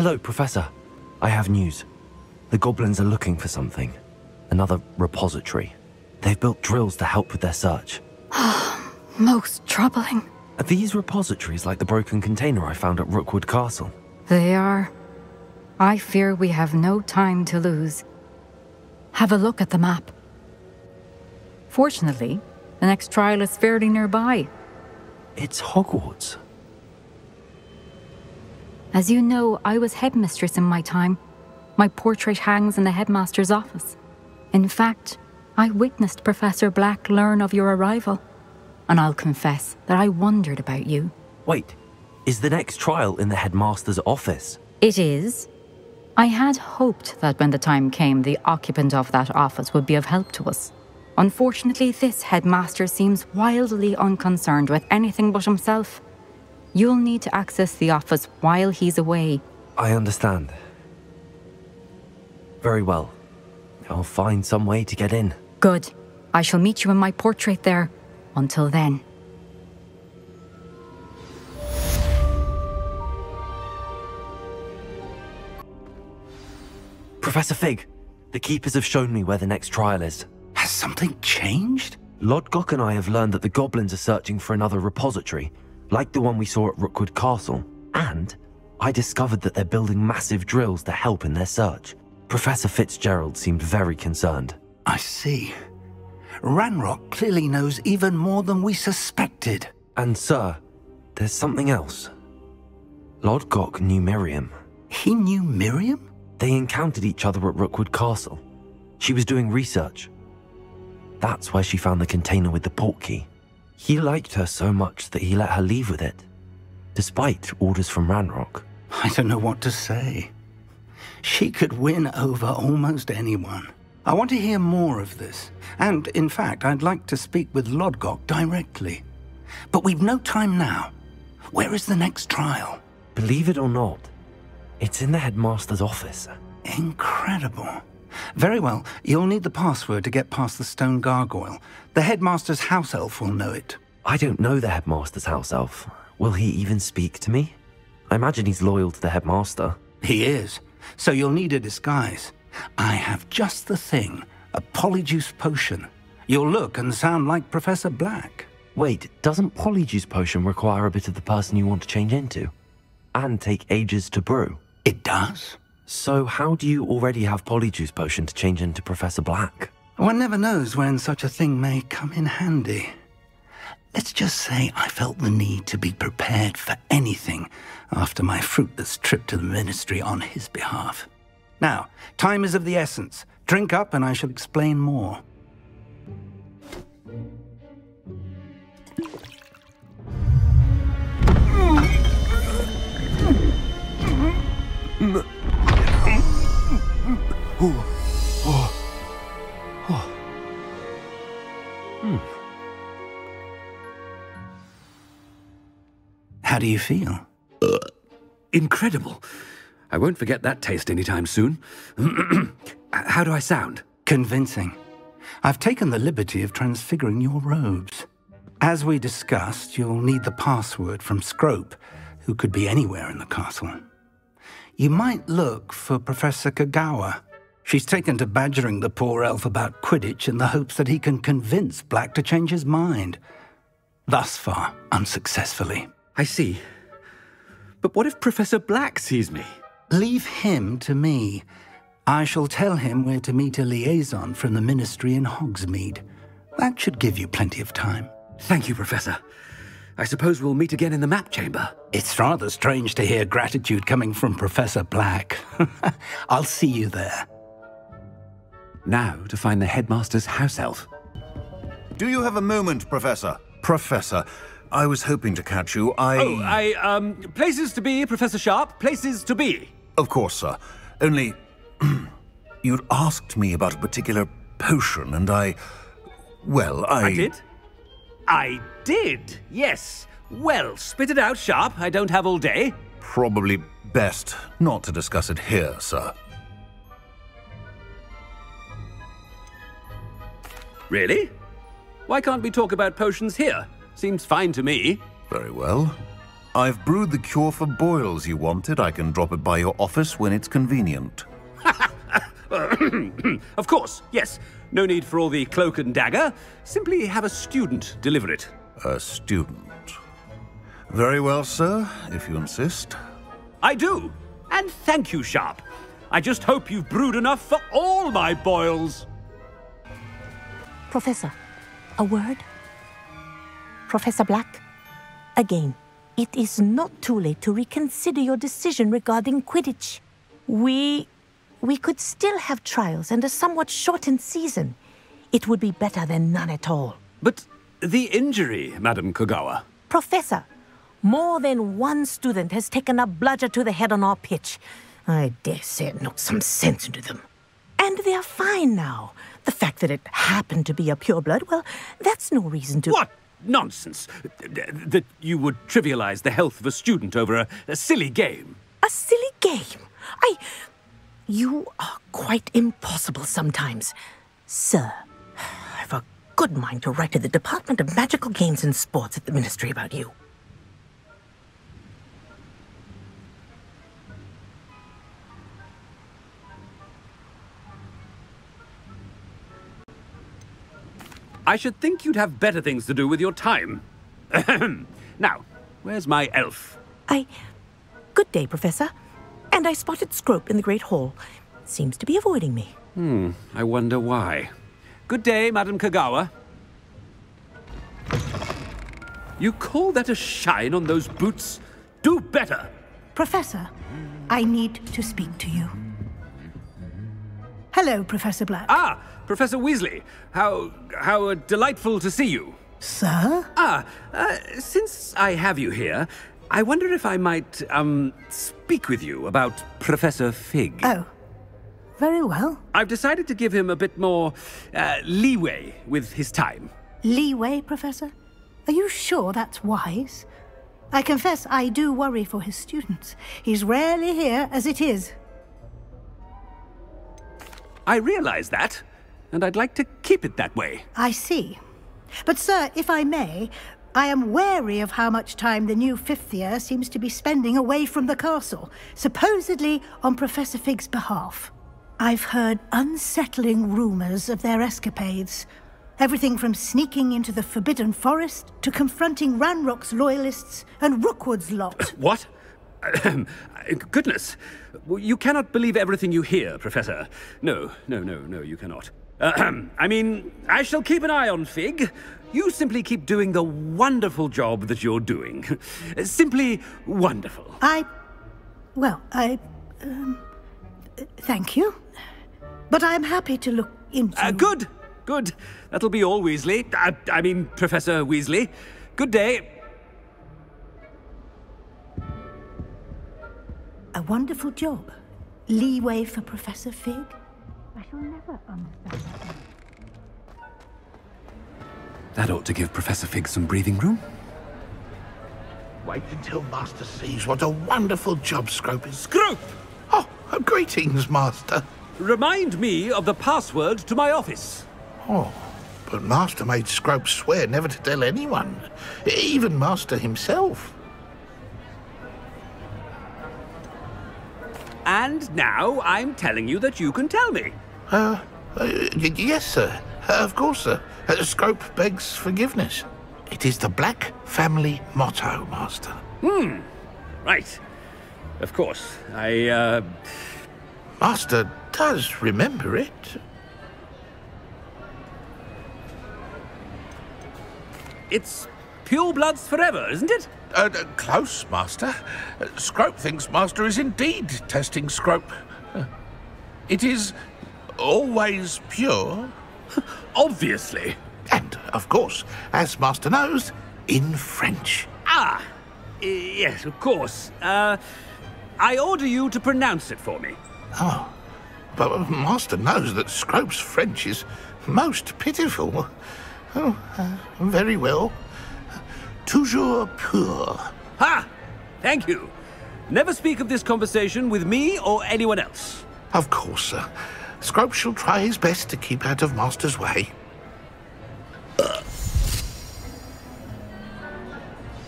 Hello, Professor. I have news. The goblins are looking for something. Another repository. They've built drills to help with their search. Most troubling. Are these repositories like the broken container I found at Rookwood Castle? They are. I fear we have no time to lose. Have a look at the map. Fortunately, the next trial is fairly nearby. It's Hogwarts. As you know, I was headmistress in my time. My portrait hangs in the headmaster's office. In fact, I witnessed Professor Black learn of your arrival. And I'll confess that I wondered about you. Wait, is the next trial in the headmaster's office? It is. I had hoped that when the time came, the occupant of that office would be of help to us. Unfortunately, this headmaster seems wildly unconcerned with anything but himself. You'll need to access the office while he's away. I understand. Very well. I'll find some way to get in. Good. I shall meet you in my portrait there. Until then. Professor Fig, the Keepers have shown me where the next trial is. Has something changed? Lodgok and I have learned that the goblins are searching for another repository, like the one we saw at Rookwood Castle. And I discovered that they're building massive drills to help in their search. Professor Fitzgerald seemed very concerned. I see. Ranrock clearly knows even more than we suspected. And sir, there's something else. Lodgok knew Miriam. He knew Miriam? They encountered each other at Rookwood Castle. She was doing research. That's where she found the container with the portkey. He liked her so much that he let her leave with it, despite orders from Ranrock. I don't know what to say. She could win over almost anyone. I want to hear more of this. And, in fact, I'd like to speak with Lodgok directly. But we've no time now. Where is the next trial? Believe it or not, it's in the headmaster's office. Incredible. Very well, you'll need the password to get past the stone gargoyle. The headmaster's house elf will know it. I don't know the headmaster's house elf. Will he even speak to me? I imagine he's loyal to the headmaster. He is. So you'll need a disguise. I have just the thing. A Polyjuice potion. You'll look and sound like Professor Black. Wait, doesn't Polyjuice potion require a bit of the person you want to change into? And take ages to brew? It does. So how do you already have Polyjuice potion to change into Professor Black? One never knows when such a thing may come in handy. Let's just say I felt the need to be prepared for anything after my fruitless trip to the ministry on his behalf. Now, time is of the essence. Drink up and I shall explain more. How do you feel? Incredible. I won't forget that taste anytime soon. How do I sound? Convincing. I've taken the liberty of transfiguring your robes. As we discussed, you'll need the password from Scrope, who could be anywhere in the castle. You might look for Professor Kagawa. She's taken to badgering the poor elf about Quidditch in the hopes that he can convince Black to change his mind. Thus far, unsuccessfully. I see. But what if Professor Black sees me? Leave him to me. I shall tell him where to meet a liaison from the ministry in Hogsmeade. That should give you plenty of time. Thank you, Professor. I suppose we'll meet again in the map chamber. It's rather strange to hear gratitude coming from Professor Black. I'll see you there. Now to find the headmaster's house elf. Do you have a moment, Professor? Professor, I was hoping to catch you. Places to be, Professor Sharp. Places to be. Of course, sir. Only, you'd asked me about a particular potion, and I did? I did, yes. Well, spit it out, Sharp. I don't have all day. Probably best not to discuss it here, sir. Really? Why can't we talk about potions here? Seems fine to me. Very well. I've brewed the cure for boils you wanted. I can drop it by your office when it's convenient. Of course, yes. No need for all the cloak and dagger. Simply have a student deliver it. A student. Very well, sir, if you insist. I do. And thank you, Sharp. I just hope you've brewed enough for all my boils. Professor, a word? Professor Black, again, it is not too late to reconsider your decision regarding Quidditch. We could still have trials and a somewhat shortened season. It would be better than none at all. But the injury, Madam Kogawa. Professor, more than one student has taken a bludger to the head on our pitch. I dare say it knocked some sense into them. And they're fine now. The fact that it happened to be a pureblood, well, that's no reason to... What nonsense! That you would trivialize the health of a student over a silly game. A silly game? You are quite impossible sometimes. Sir, I've a good mind to write to the Department of Magical Games and Sports at the Ministry about you. I should think you'd have better things to do with your time. Now, where's my elf? Good day, Professor. And I spotted Scrope in the Great Hall. Seems to be avoiding me. I wonder why. Good day, Madam Kogawa. You call that a shine on those boots? Do better! Professor, I need to speak to you. Hello, Professor Black. Ah, Professor Weasley. How delightful to see you. Sir? Since I have you here, I wonder if I might, speak with you about Professor Fig. Oh, very well. I've decided to give him a bit more, leeway with his time. Leeway, Professor? Are you sure that's wise? I confess I do worry for his students. He's rarely here as it is. I realize that, and I'd like to keep it that way. I see. But, sir, if I may, I am wary of how much time the new fifth year seems to be spending away from the castle, supposedly on Professor Fig's behalf. I've heard unsettling rumors of their escapades. Everything from sneaking into the Forbidden Forest to confronting Ranrock's loyalists and Rookwood's lot. What? Goodness. You cannot believe everything you hear, Professor. No, you cannot. I mean, I shall keep an eye on Fig. You simply keep doing the wonderful job that you're doing. Simply wonderful. Thank you. But I'm happy to look into... Good. That'll be all, Weasley. I mean, Professor Weasley. Good day. A wonderful job. Leeway for Professor Fig. I shall never understand that. That ought to give Professor Fig some breathing room. Wait until Master sees what a wonderful job Scrope is. Scrope! Oh, greetings, Master. Remind me of the password to my office. Oh, but Master made Scrope swear never to tell anyone, even Master himself. And now I'm telling you that you can tell me. Yes, sir. Of course, sir. Scrope begs forgiveness. It is the Black family motto, Master. Right. Of course. Master does remember it. It's purebloods forever, isn't it? Close, Master. Scrope thinks Master is indeed testing Scrope. It is always pure. Obviously. And, of course, as Master knows, in French. Yes, of course. I order you to pronounce it for me. Oh, but Master knows that Scrope's French is most pitiful. Oh, very well. Toujours pur. Ha! Thank you. Never speak of this conversation with me or anyone else. Of course, sir. Scrope shall try his best to keep out of Master's way.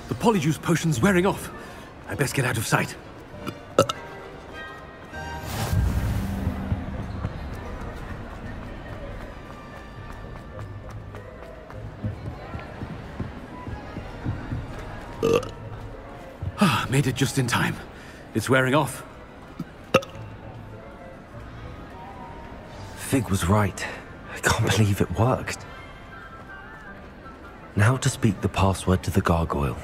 The Polyjuice potion's wearing off. I best get out of sight. Made it just in time. It's wearing off. Fig was right. I can't believe it worked. Now to speak the password to the gargoyle.